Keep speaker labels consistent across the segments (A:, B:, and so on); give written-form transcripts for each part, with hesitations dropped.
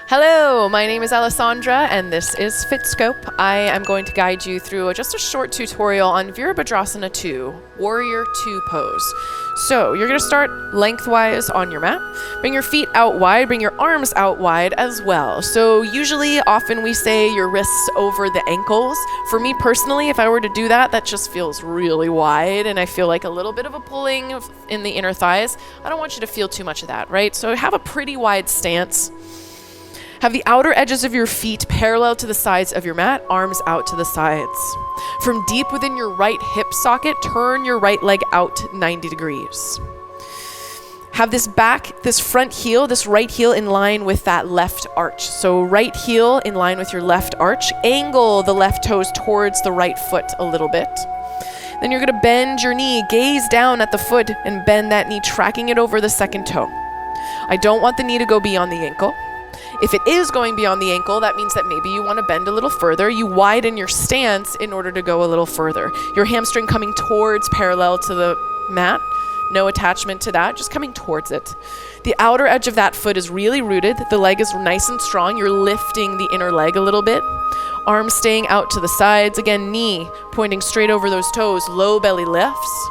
A: Hello, my name is Alessandra and this is Fitscope. I am going to guide you through just a short tutorial on Virabhadrasana II, Warrior II pose. So you're going to start lengthwise on your mat. Bring your feet out wide, bring your arms out wide as well. So usually, often we say your wrists over the ankles. For me personally, if I were to do that, that just feels really wide and I feel like a little bit of a pulling in the inner thighs. I don't want you to feel too much of that, right? So have a pretty wide stance. Have the outer edges of your feet parallel to the sides of your mat, arms out to the sides. From deep within your right hip socket, turn your right leg out 90 degrees. Have this front heel, this right heel in line with that left arch. So right heel in line with your left arch. Angle the left toes towards the right foot a little bit. Then you're gonna bend your knee, gaze down at the foot and bend that knee, tracking it over the second toe. I don't want the knee to go beyond the ankle. If it is going beyond the ankle, that means that maybe you want to bend a little further. You widen your stance in order to go a little further. Your hamstring coming towards parallel to the mat. No attachment to that, just coming towards it. The outer edge of that foot is really rooted. The leg is nice and strong. You're lifting the inner leg a little bit. Arms staying out to the sides. Again, knee pointing straight over those toes. Low belly lifts.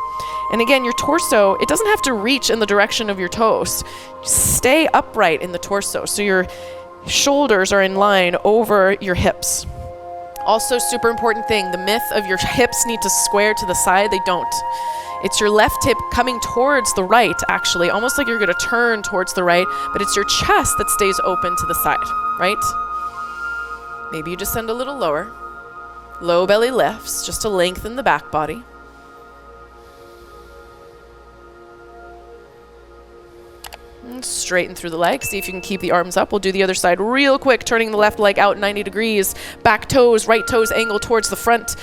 A: And again, your torso, it doesn't have to reach in the direction of your toes. Stay upright in the torso, so your shoulders are in line over your hips. Also, super important thing, the myth of your hips need to square to the side, they don't. It's your left hip coming towards the right, actually, almost like you're gonna turn towards the right, but it's your chest that stays open to the side, right? Maybe you descend a little lower. Low belly lifts, just to lengthen the back body. Straighten through the leg. See if you can keep the arms up. We'll do the other side real quick, turning the left leg out 90 degrees. Back toes, right toes angle towards the front.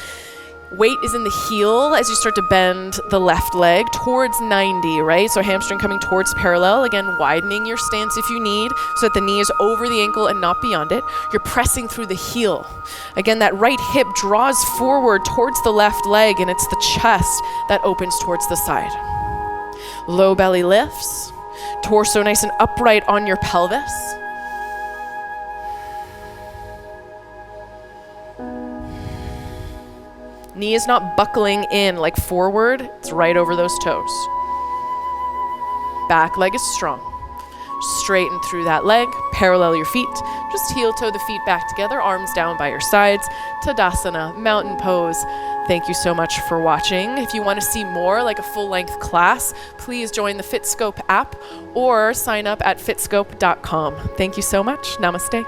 A: Weight is in the heel as you start to bend the left leg towards 90, right? So hamstring coming towards parallel. Again, widening your stance if you need so that the knee is over the ankle and not beyond it. You're pressing through the heel. Again, that right hip draws forward towards the left leg and it's the chest that opens towards the side. Low belly lifts. Torso nice and upright on your pelvis. Knee is not buckling in like forward, it's right over those toes. Back leg is strong. Straighten through that leg, parallel your feet. Just heel toe the feet back together, arms down by your sides. Tadasana, mountain pose. Thank you so much for watching. If you want to see more, like a full-length class, please join the Fitscope app or sign up at fitscope.com. Thank you so much. Namaste.